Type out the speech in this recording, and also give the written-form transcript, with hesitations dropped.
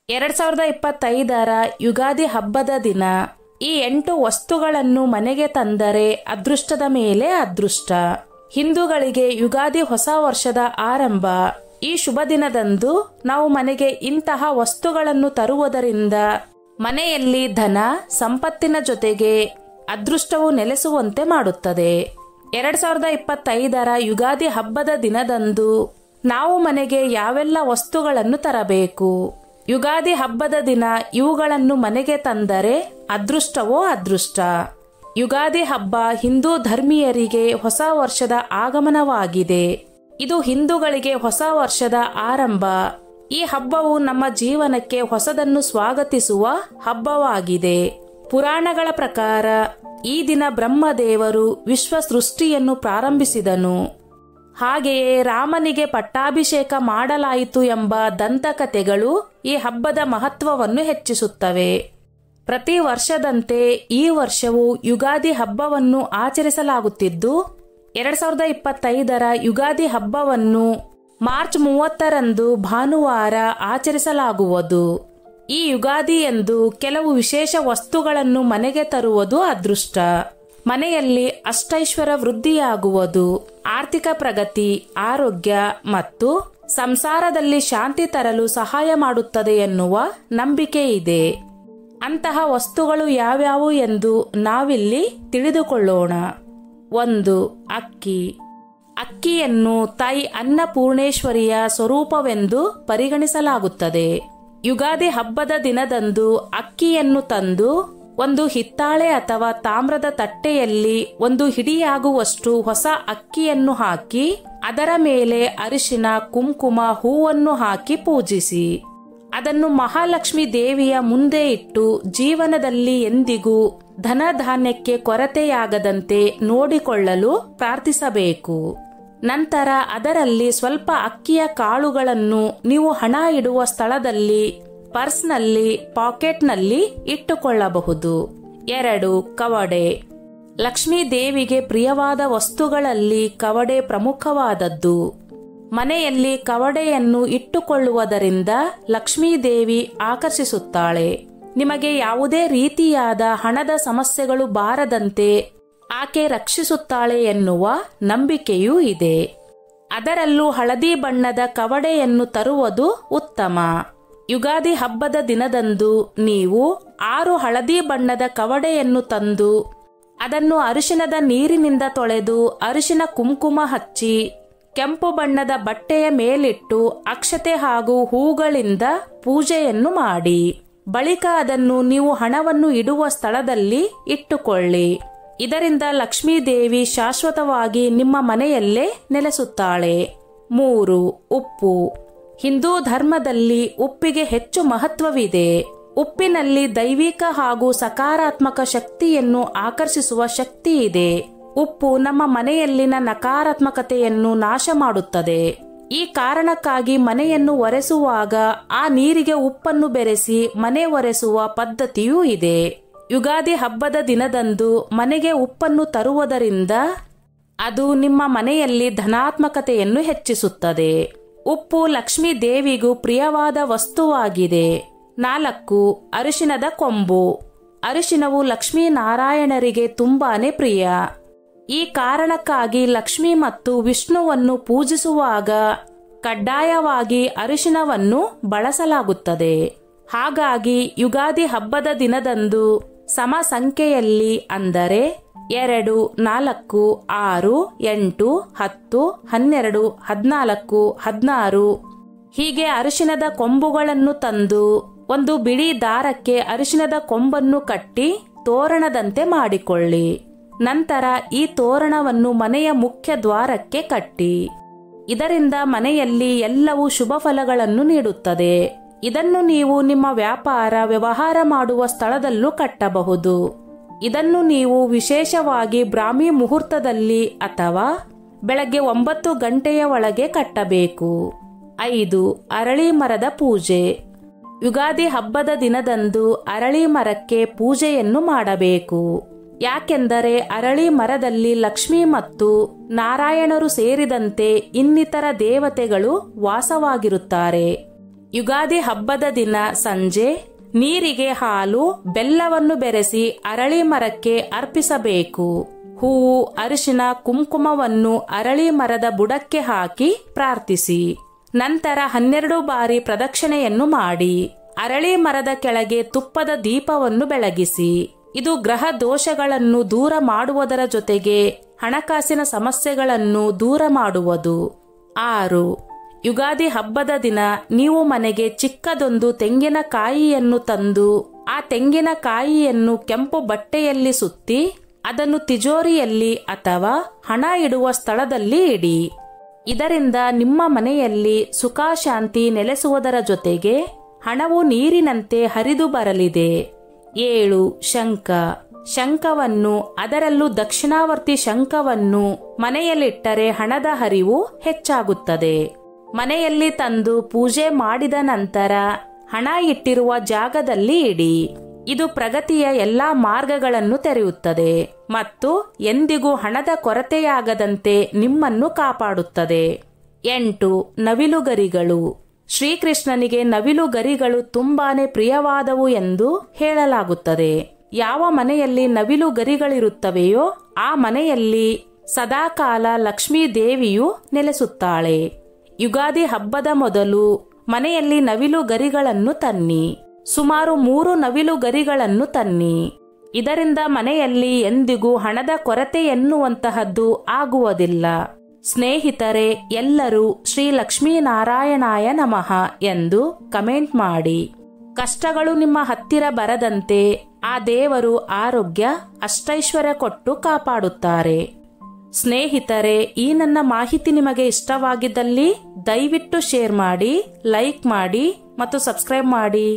2025ರ ಯುಗಾದಿ ಹಬ್ಬದ ದಿನ ಈ 8 ವಸ್ತುಗಳನ್ನು ಮನೆಗೆ ತಂದರೆ ಅದೃಷ್ಟದ ಮೇಲೆ ಅದೃಷ್ಟ. ಹಿಂದೂಗಳಿಗೆ ಯುಗಾದಿ ಹೊಸ ವರ್ಷದ ಆರಂಭ. ಈ ಶುಭ ದಿನದಂದು ನಾವು ಮನೆಗೆ ಇಂತಹ ವಸ್ತುಗಳನ್ನು ತರುವುದರಿಂದ ಮನೆಯಲ್ಲಿ ಧನ ಸಂಪತ್ತಿನ ಜೊತೆಗೆ ಅದೃಷ್ಟವು ನೆಲೆಸುವಂತೆ ಮಾಡುತ್ತದೆ. 2025ರ ಯುಗಾದಿ ಹಬ್ಬದ ದಿನದಂದು ನಾವು ಮನೆಗೆ ಯಾವೆಲ್ಲ ವಸ್ತುಗಳನ್ನು ತರಬೇಕು? ಯುಗಾದಿ ಹಬ್ಬದ ದಿನ ಇವುಗಳನ್ನು ಮನೆಗೆ ತಂದರೆ ಅದೃಷ್ಟವೋ ಅದೃಷ್ಟ. ಯುಗಾದಿ ಹಬ್ಬ ಹಿಂದೂ ಧರ್ಮೀಯರಿಗೆ ಹೊಸ ವರ್ಷದ ಆಗಮನವಾಗಿದೆ. ಇದು ಹಿಂದೂಗಳಿಗೆ ಹೊಸ ವರ್ಷದ ಆರಂಭ. ಈ ಹಬ್ಬವು ನಮ್ಮ ಜೀವನಕ್ಕೆ ಹೊಸದನ್ನು ಸ್ವಾಗತಿಸುವ ಹಬ್ಬವಾಗಿದೆ. ಪುರಾಣಗಳ ಪ್ರಕಾರ ಈ ದಿನ ಬ್ರಹ್ಮದೇವರು ವಿಶ್ವ ಸೃಷ್ಟಿಯನ್ನು ಪ್ರಾರಂಭಿಸಿದನು. ಹಾಗೆಯೇ ರಾಮನಿಗೆ ಪಟ್ಟಾಭಿಷೇಕ ಮಾಡಲಾಯಿತು ಎಂಬ ದಂತಕಥೆಗಳು ಈ ಹಬ್ಬದ ಮಹತ್ವವನ್ನು ಹೆಚ್ಚಿಸುತ್ತವೆ. ಪ್ರತಿ ವರ್ಷದಂತೆ ಈ ವರ್ಷವೂ ಯುಗಾದಿ ಹಬ್ಬವನ್ನು ಆಚರಿಸಲಾಗುತ್ತಿದ್ದು 2025ರ ಯುಗಾದಿ ಹಬ್ಬವನ್ನು ಮಾರ್ಚ್ 30ರಂದು ಭಾನುವಾರ ಆಚರಿಸಲಾಗುವುದು. ಈ ಯುಗಾದಿಯಂದು ಕೆಲವು ವಿಶೇಷ ವಸ್ತುಗಳನ್ನು ಮನೆಗೆ ತರುವುದು ಅದೃಷ್ಟ. ಮನೆಯಲ್ಲಿ ಅಷ್ಟೈಶ್ವರ್ಯ ವೃದ್ಧಿಯಾಗುವುದು, ಆರ್ಥಿಕ ಪ್ರಗತಿ, ಆರೋಗ್ಯ ಮತ್ತು ಸಂಸಾರದಲ್ಲಿ ಶಾಂತಿ ತರಲು ಸಹಾಯ ಮಾಡುತ್ತದೆ ಎನ್ನುವ ನಂಬಿಕೆ ಇದೆ. ಅಂತಹ ವಸ್ತುಗಳು ಯಾವ್ಯಾವು ಎಂದು ನಾವಿಲ್ಲಿ ತಿಳಿದುಕೊಳ್ಳೋಣ. 1. ಅಕ್ಕಿ. ಅಕ್ಕಿಯನ್ನು ತಾಯಿ ಅನ್ನಪೂರ್ಣೇಶ್ವರಿಯ ಸ್ವರೂಪವೆಂದು ಪರಿಗಣಿಸಲಾಗುತ್ತದೆ. ಯುಗಾದಿ ಹಬ್ಬದ ದಿನದಂದು ಅಕ್ಕಿಯನ್ನು ತಂದು ಒಂದು ಹಿತ್ತಾಳೆ ಅಥವಾ ತಾಮ್ರದ ತಟ್ಟೆಯಲ್ಲಿ ಒಂದು ಹಿಡಿಯಾಗುವಷ್ಟು ಹೊಸ ಅಕ್ಕಿಯನ್ನು ಹಾಕಿ ಅದರ ಮೇಲೆ ಅರಿಶಿನ, ಕುಂಕುಮ, ಹೂವನ್ನು ಹಾಕಿ ಪೂಜಿಸಿ ಅದನ್ನು ಮಹಾಲಕ್ಷ್ಮಿ ದೇವಿಯ ಮುಂದೆ ಇಟ್ಟು ಜೀವನದಲ್ಲಿ ಎಂದಿಗೂ ಧನಧಾನ್ಯಕ್ಕೆ ಕೊರತೆಯಾಗದಂತೆ ನೋಡಿಕೊಳ್ಳಲು ಪ್ರಾರ್ಥಿಸಬೇಕು. ನಂತರ ಅದರಲ್ಲಿ ಸ್ವಲ್ಪ ಅಕ್ಕಿಯ ಕಾಳುಗಳನ್ನು ನೀವು ಹಣ ಇಡುವ ಸ್ಥಳದಲ್ಲಿ, ಪರ್ಸ್ನಲ್ಲಿ, ಪಾಕೆಟ್ನಲ್ಲಿ ಇಟ್ಟುಕೊಳ್ಳಬಹುದು. 2. ಕವಡೆ. ಲಕ್ಷ್ಮೀ ದೇವಿಗೆ ಪ್ರಿಯವಾದ ವಸ್ತುಗಳಲ್ಲಿ ಕವಡೆ ಪ್ರಮುಖವಾದದ್ದು. ಮನೆಯಲ್ಲಿ ಕವಡೆಯನ್ನು ಇಟ್ಟುಕೊಳ್ಳುವುದರಿಂದ ಲಕ್ಷ್ಮೀ ದೇವಿ ಆಕರ್ಷಿಸುತ್ತಾಳೆ. ನಿಮಗೆ ಯಾವುದೇ ರೀತಿಯಾದ ಹಣದ ಸಮಸ್ಯೆಗಳು ಬಾರದಂತೆ ಆಕೆ ರಕ್ಷಿಸುತ್ತಾಳೆ ಎನ್ನುವ ನಂಬಿಕೆಯೂ ಇದೆ. ಅದರಲ್ಲೂ ಹಳದಿ ಬಣ್ಣದ ಕವಡೆಯನ್ನು ತರುವುದು ಉತ್ತಮ. ಯುಗಾದಿ ಹಬ್ಬದ ದಿನದಂದು ನೀವು 6 ಹಳದಿ ಬಣ್ಣದ ಕವಡೆಯನ್ನು ತಂದು ಅದನ್ನು ಅರಿಶಿನದ ನೀರಿನಿಂದ ತೊಳೆದು ಅರಿಶಿನ ಕುಂಕುಮ ಹಚ್ಚಿ ಕೆಂಪು ಬಣ್ಣದ ಬಟ್ಟೆಯ ಮೇಲಿಟ್ಟು ಅಕ್ಷತೆ ಹಾಗೂ ಹೂಗಳಿಂದ ಪೂಜೆಯನ್ನು ಮಾಡಿ ಬಳಿಕ ಅದನ್ನು ನೀವು ಹಣವನ್ನು ಇಡುವ ಸ್ಥಳದಲ್ಲಿ ಇಟ್ಟುಕೊಳ್ಳಿ. ಇದರಿಂದ ಲಕ್ಷ್ಮೀ ದೇವಿ ಶಾಶ್ವತವಾಗಿ ನಿಮ್ಮ ಮನೆಯಲ್ಲೇ ನೆಲೆಸುತ್ತಾಳೆ. 3. ಉಪ್ಪು. ಹಿಂದೂ ಧರ್ಮದಲ್ಲಿ ಉಪ್ಪಿಗೆ ಹೆಚ್ಚು ಮಹತ್ವವಿದೆ. ಉಪ್ಪಿನಲ್ಲಿ ದೈವಿಕ ಹಾಗೂ ಸಕಾರಾತ್ಮಕ ಶಕ್ತಿಯನ್ನು ಆಕರ್ಷಿಸುವ ಶಕ್ತಿ ಇದೆ. ಉಪ್ಪು ನಮ್ಮ ಮನೆಯಲ್ಲಿನ ನಕಾರಾತ್ಮಕತೆಯನ್ನು ನಾಶ ಮಾಡುತ್ತದೆ. ಈ ಕಾರಣಕ್ಕಾಗಿ ಮನೆಯನ್ನು ಒರೆಸುವಾಗ ಆ ನೀರಿಗೆ ಉಪ್ಪನ್ನು ಬೆರೆಸಿ ಮನೆ ಒರೆಸುವ ಪದ್ಧತಿಯೂ ಇದೆ. ಯುಗಾದಿ ಹಬ್ಬದ ದಿನದಂದು ಮನೆಗೆ ಉಪ್ಪನ್ನು ತರುವುದರಿಂದ ಅದು ನಿಮ್ಮ ಮನೆಯಲ್ಲಿ ಧನಾತ್ಮಕತೆಯನ್ನು ಹೆಚ್ಚಿಸುತ್ತದೆ. ಉಪ್ಪು ಲಕ್ಷ್ಮೀ ದೇವಿಗೂ ಪ್ರಿಯವಾದ ವಸ್ತುವಾಗಿದೆ. 4. ಅರಿಶಿನದ ಕೊಂಬು. ಅರಿಶಿನವು ಲಕ್ಷ್ಮೀನಾರಾಯಣರಿಗೆ ತುಂಬಾನೇ ಪ್ರಿಯ. ಈ ಕಾರಣಕ್ಕಾಗಿ ಲಕ್ಷ್ಮಿ ಮತ್ತು ವಿಷ್ಣುವನ್ನು ಪೂಜಿಸುವಾಗ ಕಡ್ಡಾಯವಾಗಿ ಅರಿಶಿನವನ್ನು ಬಳಸಲಾಗುತ್ತದೆ. ಹಾಗಾಗಿ ಯುಗಾದಿ ಹಬ್ಬದ ದಿನದಂದು ಸಮ ಸಂಖ್ಯೆಯಲ್ಲಿ ಅಂದರೆ 2, 4, 6, 8, 10, 12, 14, 16 ಹೀಗೆ ಅರಿಶಿನದ ಕೊಂಬುಗಳನ್ನು ತಂದು ಒಂದು ಬಿಳಿ ದಾರಕ್ಕೆ ಅರಿಶಿನದ ಕೊಂಬನ್ನು ಕಟ್ಟಿ ತೋರಣದಂತೆ ಮಾಡಿಕೊಳ್ಳಿ. ನಂತರ ಈ ತೋರಣವನ್ನು ಮನೆಯ ಮುಖ್ಯ ದ್ವಾರಕ್ಕೆ ಕಟ್ಟಿ. ಇದರಿಂದ ಮನೆಯಲ್ಲಿ ಎಲ್ಲವೂ ಶುಭ ಫಲಗಳನ್ನು ನೀಡುತ್ತದೆ. ಇದನ್ನು ನೀವು ನಿಮ್ಮ ವ್ಯವಹಾರ ಮಾಡುವ ಸ್ಥಳದಲ್ಲೂ ಕಟ್ಟಬಹುದು. ಇದನ್ನು ನೀವು ವಿಶೇಷವಾಗಿ ಬ್ರಾಹ್ಮಿ ಮುಹೂರ್ತದಲ್ಲಿ ಅಥವಾ ಬೆಳಗ್ಗೆ 9 ಗಂಟೆಯ ಒಳಗೆ ಕಟ್ಟಬೇಕು. 5. ಅರಳಿ ಮರದ ಪೂಜೆ. ಯುಗಾದಿ ಹಬ್ಬದ ದಿನದಂದು ಅರಳಿ ಮರಕ್ಕೆ ಪೂಜೆಯನ್ನು ಮಾಡಬೇಕು. ಯಾಕೆಂದರೆ ಅರಳಿ ಮರದಲ್ಲಿ ಲಕ್ಷ್ಮಿ ಮತ್ತು ನಾರಾಯಣರು ಸೇರಿದಂತೆ ಇನ್ನಿತರ ದೇವತೆಗಳು ವಾಸವಾಗಿರುತ್ತಾರೆ. ಯುಗಾದಿ ಹಬ್ಬದ ದಿನ ಸಂಜೆ ನೀರಿಗೆ ಹಾಲು ಬೆಲ್ಲವನ್ನು ಬೆರೆಸಿ ಅರಳಿ ಮರಕ್ಕೆ ಅರ್ಪಿಸಬೇಕು. ಹೂವು, ಅರಿಶಿನ, ಕುಂಕುಮವನ್ನು ಅರಳಿ ಮರದ ಬುಡಕ್ಕೆ ಹಾಕಿ ಪ್ರಾರ್ಥಿಸಿ. ನಂತರ 12 ಬಾರಿ ಪ್ರದಕ್ಷಿಣೆಯನ್ನು ಮಾಡಿ ಅರಳಿ ಮರದ ಕೆಳಗೆ ತುಪ್ಪದ ದೀಪವನ್ನು ಬೆಳಗಿಸಿ. ಇದು ಗ್ರಹ ದೋಷಗಳನ್ನು ದೂರ ಮಾಡುವುದರ ಜೊತೆಗೆ ಹಣಕಾಸಿನ ಸಮಸ್ಯೆಗಳನ್ನು ದೂರ ಮಾಡುವುದು. 6. ಯುಗಾದಿ ಹಬ್ಬದ ದಿನ ನೀವು ಮನೆಗೆ ಚಿಕ್ಕದೊಂದು ತೆಂಗಿನಕಾಯಿಯನ್ನು ತಂದು ಆ ತೆಂಗಿನಕಾಯಿಯನ್ನು ಕೆಂಪು ಬಟ್ಟೆಯಲ್ಲಿ ಸುತ್ತಿ ಅದನ್ನು ತಿಜೋರಿಯಲ್ಲಿ ಅಥವಾ ಹಣ ಇಡುವ ಸ್ಥಳದಲ್ಲಿ ಇಡಿ. ಇದರಿಂದ ನಿಮ್ಮ ಮನೆಯಲ್ಲಿ ಸುಖ ಶಾಂತಿ ನೆಲೆಸುವುದರ ಜೊತೆಗೆ ಹಣವು ನೀರಿನಂತೆ ಹರಿದು ಬರಲಿದೆ. 7. ಶಂಖ. ಶಂಖವನ್ನು, ಅದರಲ್ಲೂ ದಕ್ಷಿಣಾವರ್ತಿ ಶಂಖವನ್ನು ಮನೆಯಲ್ಲಿಟ್ಟರೆ ಹಣದ ಹರಿವು ಹೆಚ್ಚಾಗುತ್ತದೆ. ಮನೆಯಲ್ಲಿ ತಂದು ಪೂಜೆ ಮಾಡಿದ ನಂತರ ಹಣ ಇಟ್ಟಿರುವ ಜಾಗದಲ್ಲಿ ಇಡಿ. ಇದು ಪ್ರಗತಿಯ ಎಲ್ಲಾ ಮಾರ್ಗಗಳನ್ನು ತೆರೆಯುತ್ತದೆ ಮತ್ತು ಎಂದಿಗೂ ಹಣದ ಕೊರತೆಯಾಗದಂತೆ ನಿಮ್ಮನ್ನು ಕಾಪಾಡುತ್ತದೆ. 8. ನವಿಲುಗರಿಗಳು. ಶ್ರೀಕೃಷ್ಣನಿಗೆ ನವಿಲುಗರಿಗಳು ತುಂಬಾನೇ ಪ್ರಿಯವಾದವು ಎಂದು ಹೇಳಲಾಗುತ್ತದೆ. ಯಾವ ಮನೆಯಲ್ಲಿ ನವಿಲುಗರಿಗಳಿರುತ್ತವೆಯೋ ಆ ಮನೆಯಲ್ಲಿ ಸದಾಕಾಲ ಲಕ್ಷ್ಮೀ ದೇವಿಯು ನೆಲೆಸುತ್ತಾಳೆ. ಯುಗಾದಿ ಹಬ್ಬದ ಮೊದಲು ಮನೆಯಲ್ಲಿ ನವಿಲುಗರಿಗಳನ್ನು ತನ್ನಿ. ಸುಮಾರು 3 ನವಿಲುಗರಿಗಳನ್ನು ತನ್ನಿ. ಇದರಿಂದ ಮನೆಯಲ್ಲಿ ಎಂದಿಗೂ ಹಣದ ಕೊರತೆ ಎನ್ನುವಂತಹದ್ದು ಆಗುವುದಿಲ್ಲ. ಸ್ನೇಹಿತರೆ, ಎಲ್ಲರೂ ಶ್ರೀ ಲಕ್ಷ್ಮೀನಾರಾಯಣಾಯ ನಮಃ ಎಂದು ಕಮೆಂಟ್ ಮಾಡಿ. ಕಷ್ಟಗಳು ನಿಮ್ಮ ಹತ್ತಿರ ಬರದಂತೆ ಆ ದೇವರು ಆರೋಗ್ಯ, ಅಷ್ಟೈಶ್ವರ್ಯ ಕೊಟ್ಟು ಕಾಪಾಡುತ್ತಾರೆ. ಸ್ನೇಹಿತರೆ, ಈ ನನ್ನ ಮಾಹಿತಿ ನಿಮಗೆ ಇಷ್ಟವಾಗಿದ್ದಲ್ಲಿ ದಯವಿಟ್ಟು ಶೇರ್ ಮಾಡಿ, ಲೈಕ್ ಮಾಡಿ ಮತ್ತು ಸಬ್ಸ್ಕ್ರೈಬ್ ಮಾಡಿ.